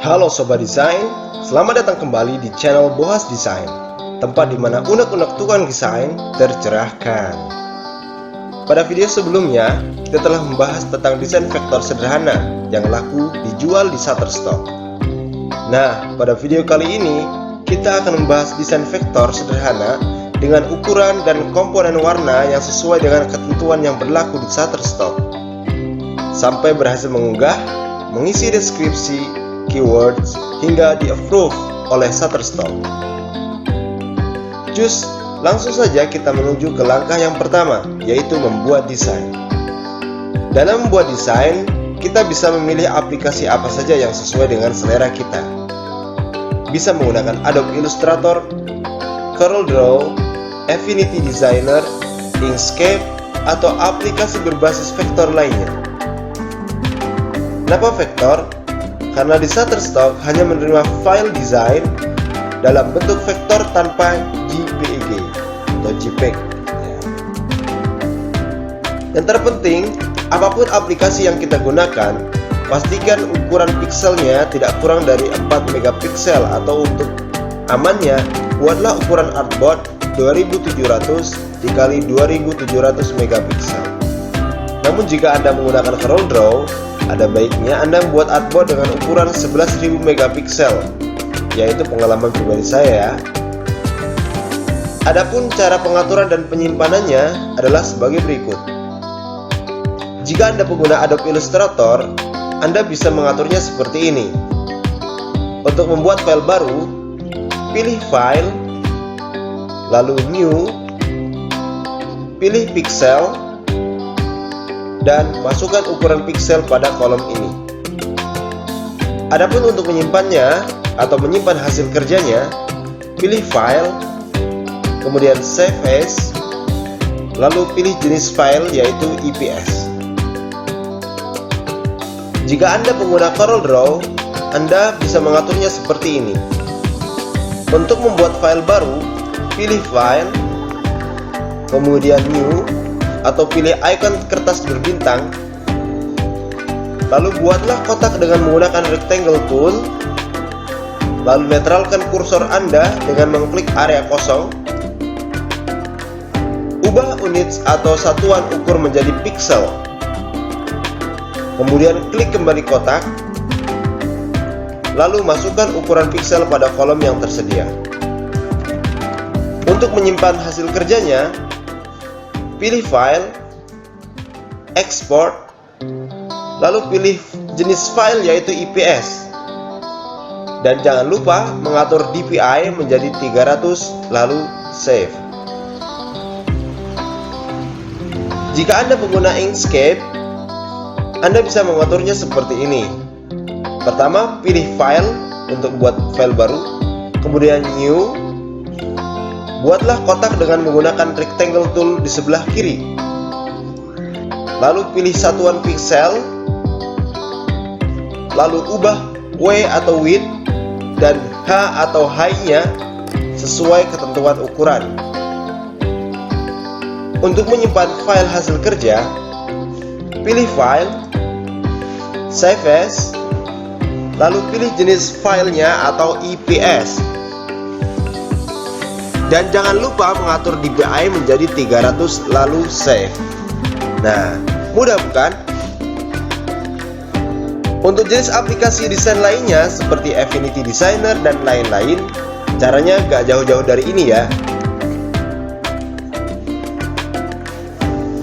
Halo Sobat Desain, selamat datang kembali di channel Bohas Desain, tempat di mana unek-unek tukang desain tercerahkan. Pada video sebelumnya, kita telah membahas tentang desain vektor sederhana yang laku dijual di Shutterstock. Nah, pada video kali ini, kita akan membahas desain vektor sederhana dengan ukuran dan komponen warna yang sesuai dengan ketentuan yang berlaku di Shutterstock. Sampai berhasil mengunggah, mengisi deskripsi, keywords, hingga di-approve oleh Shutterstock. Cus, langsung saja kita menuju ke langkah yang pertama, yaitu membuat desain. Dalam membuat desain, kita bisa memilih aplikasi apa saja yang sesuai dengan selera kita. Bisa menggunakan Adobe Illustrator, CorelDRAW, Affinity Designer, Inkscape, atau aplikasi berbasis vektor lainnya. Kenapa vektor? Karena di Shutterstock hanya menerima file desain dalam bentuk vektor tanpa JPEG atau JPEG. Yang terpenting, apapun aplikasi yang kita gunakan, pastikan ukuran pixelnya tidak kurang dari 4 megapiksel, atau untuk amannya, buatlah ukuran artboard 2700 dikali 2700 megapiksel. Namun jika Anda menggunakan CorelDRAW, ada baiknya Anda membuat artboard dengan ukuran 11.000 megapiksel, yaitu pengalaman pribadi saya ya. Adapun cara pengaturan dan penyimpanannya adalah sebagai berikut. Jika Anda pengguna Adobe Illustrator, Anda bisa mengaturnya seperti ini. Untuk membuat file baru, pilih File, lalu New, pilih Pixel, dan masukkan ukuran pixel pada kolom ini. Adapun untuk menyimpannya atau menyimpan hasil kerjanya, pilih File, kemudian Save As, lalu pilih jenis file yaitu EPS. Jika Anda pengguna CorelDRAW, Anda bisa mengaturnya seperti ini. Untuk membuat file baru, pilih File, kemudian New, atau pilih ikon kertas berbintang, lalu buatlah kotak dengan menggunakan rectangle tool, lalu netralkan kursor Anda dengan mengklik area kosong, ubah unit atau satuan ukur menjadi pixel, kemudian klik kembali kotak, lalu masukkan ukuran pixel pada kolom yang tersedia. Untuk menyimpan hasil kerjanya, pilih File, Export, lalu pilih jenis file yaitu EPS, dan jangan lupa mengatur DPI menjadi 300, lalu Save. Jika Anda pengguna Inkscape, Anda bisa mengaturnya seperti ini. Pertama, pilih File untuk buat file baru, kemudian New. Buatlah kotak dengan menggunakan rectangle tool di sebelah kiri. Lalu pilih satuan pixel, lalu ubah W atau width dan H atau high-nya sesuai ketentuan ukuran. Untuk menyimpan file hasil kerja, pilih File, Save As, lalu pilih jenis filenya atau EPS. Dan jangan lupa mengatur DPI menjadi 300, lalu Save. Nah, mudah bukan? Untuk jenis aplikasi desain lainnya seperti Affinity Designer dan lain-lain, caranya gak jauh-jauh dari ini ya.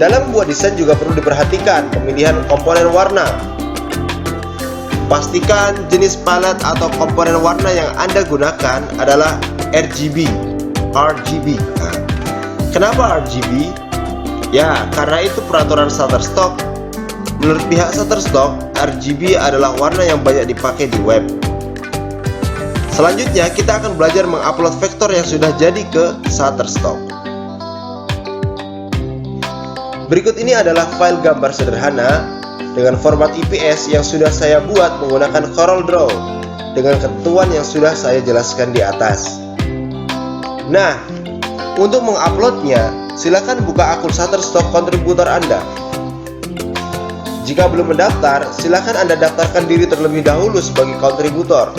Dalam membuat desain juga perlu diperhatikan pemilihan komponen warna. Pastikan jenis palet atau komponen warna yang Anda gunakan adalah RGB. Nah, kenapa RGB? Ya, karena itu peraturan Shutterstock. Menurut pihak Shutterstock, RGB adalah warna yang banyak dipakai di web. Selanjutnya, kita akan belajar mengupload vektor yang sudah jadi ke Shutterstock. Berikut ini adalah file gambar sederhana dengan format EPS yang sudah saya buat menggunakan CorelDRAW dengan ketentuan yang sudah saya jelaskan di atas. Nah, untuk menguploadnya, silakan buka akun Shutterstock kontributor Anda. Jika belum mendaftar, silakan Anda daftarkan diri terlebih dahulu sebagai kontributor.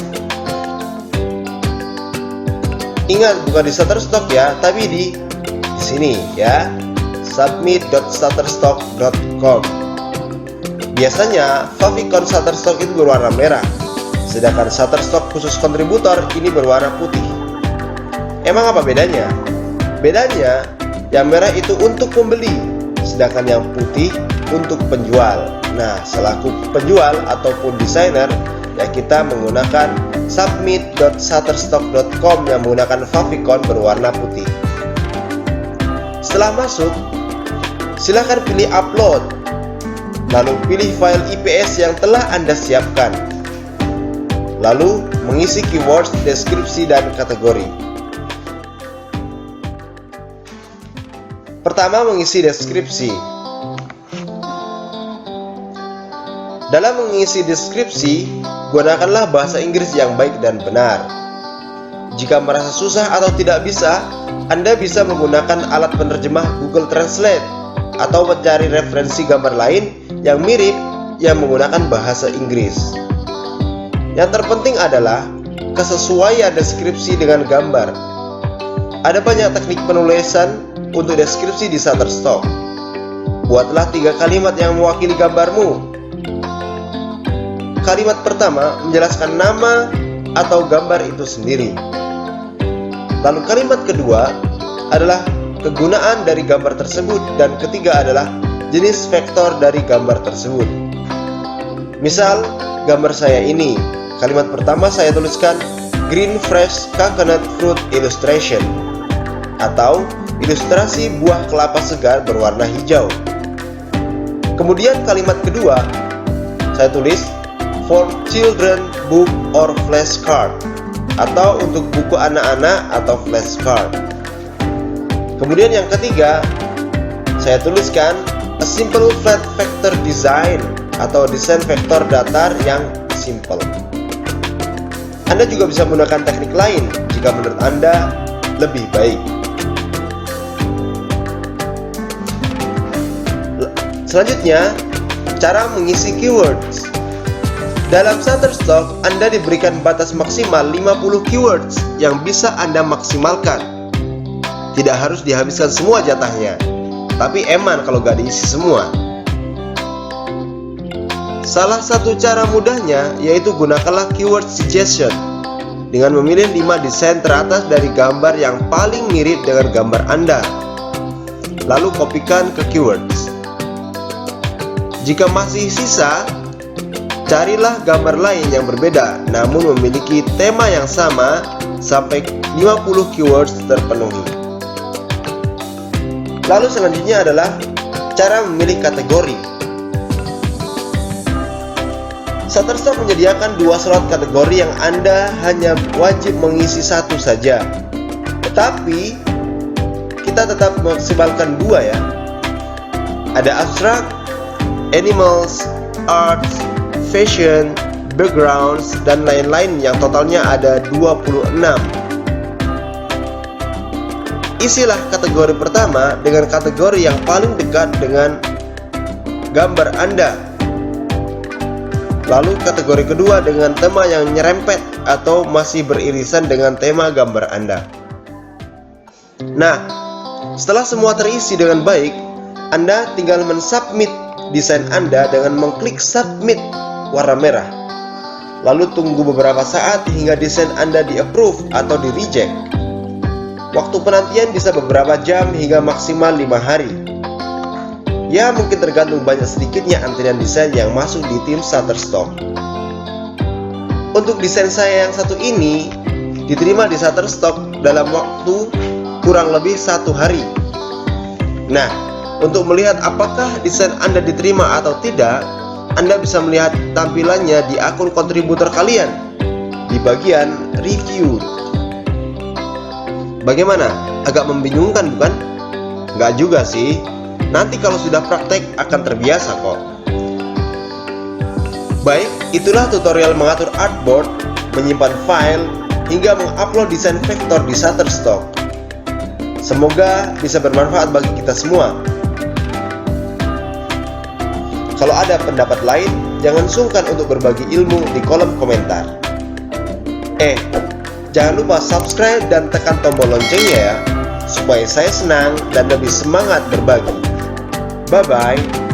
Ingat, bukan di Shutterstock ya, tapi di sini ya, submit.shutterstock.com. Biasanya favicon Shutterstock itu berwarna merah, sedangkan Shutterstock khusus kontributor ini berwarna putih. Emang apa bedanya? Bedanya, yang merah itu untuk pembeli, sedangkan yang putih untuk penjual. Nah, selaku penjual ataupun desainer, ya kita menggunakan submit.shutterstock.com yang menggunakan favicon berwarna putih. Setelah masuk, silakan pilih upload, lalu pilih file IPS yang telah Anda siapkan, lalu mengisi keywords, deskripsi, dan kategori. Pertama, mengisi deskripsi. Dalam mengisi deskripsi, gunakanlah bahasa Inggris yang baik dan benar. Jika merasa susah atau tidak bisa, Anda bisa menggunakan alat penerjemah Google Translate atau mencari referensi gambar lain yang mirip yang menggunakan bahasa Inggris. Yang terpenting adalah kesesuaian deskripsi dengan gambar. Ada banyak teknik penulisan untuk deskripsi di Shutterstock. Buatlah 3 kalimat yang mewakili gambarmu. Kalimat pertama menjelaskan nama atau gambar itu sendiri. Lalu kalimat kedua adalah kegunaan dari gambar tersebut, dan ketiga adalah jenis vektor dari gambar tersebut. Misal, gambar saya ini, kalimat pertama saya tuliskan green fresh coconut fruit illustration, atau ilustrasi buah kelapa segar berwarna hijau. Kemudian kalimat kedua saya tulis for children book or flashcard, atau untuk buku anak-anak atau flashcard. Kemudian yang ketiga saya tuliskan a simple flat vector design, atau desain vektor datar yang simple. Anda juga bisa menggunakan teknik lain jika menurut Anda lebih baik. Selanjutnya, cara mengisi keywords. Dalam Shutterstock, Anda diberikan batas maksimal 50 keywords yang bisa Anda maksimalkan. Tidak harus dihabiskan semua jatahnya, tapi eman kalau gak diisi semua. Salah satu cara mudahnya yaitu gunakanlah keyword suggestion dengan memilih 5 desain teratas dari gambar yang paling mirip dengan gambar Anda, lalu kopikan ke keywords. Jika masih sisa, carilah gambar lain yang berbeda namun memiliki tema yang sama sampai 50 keywords terpenuhi. Lalu selanjutnya adalah cara memilih kategori. Shutterstock menyediakan 2 slot kategori yang Anda hanya wajib mengisi 1 saja. Tetapi kita tetap maksimalkan 2 ya. Ada abstract, animals, arts, fashion, backgrounds, dan lain-lain yang totalnya ada 26. Isilah kategori pertama dengan kategori yang paling dekat dengan gambar Anda. Lalu kategori kedua dengan tema yang nyerempet atau masih beririsan dengan tema gambar Anda. Nah, setelah semua terisi dengan baik, Anda tinggal mensubmit desain Anda dengan mengklik submit warna merah. Lalu tunggu beberapa saat hingga desain Anda di-approve atau di-reject. Waktu penantian bisa beberapa jam hingga maksimal 5 hari. Ya, mungkin tergantung banyak sedikitnya antrian desain yang masuk di tim Shutterstock. Untuk desain saya yang satu ini diterima di Shutterstock dalam waktu kurang lebih 1 hari. Nah, untuk melihat apakah desain Anda diterima atau tidak, Anda bisa melihat tampilannya di akun kontributor kalian di bagian review. Bagaimana? Agak membingungkan bukan? Nggak juga sih. Nanti kalau sudah praktek akan terbiasa kok. Baik, itulah tutorial mengatur artboard, menyimpan file, hingga mengupload desain vektor di Shutterstock. Semoga bisa bermanfaat bagi kita semua. Kalau ada pendapat lain, jangan sungkan untuk berbagi ilmu di kolom komentar. Jangan lupa subscribe dan tekan tombol loncengnya ya, supaya saya senang dan lebih semangat berbagi. Bye-bye.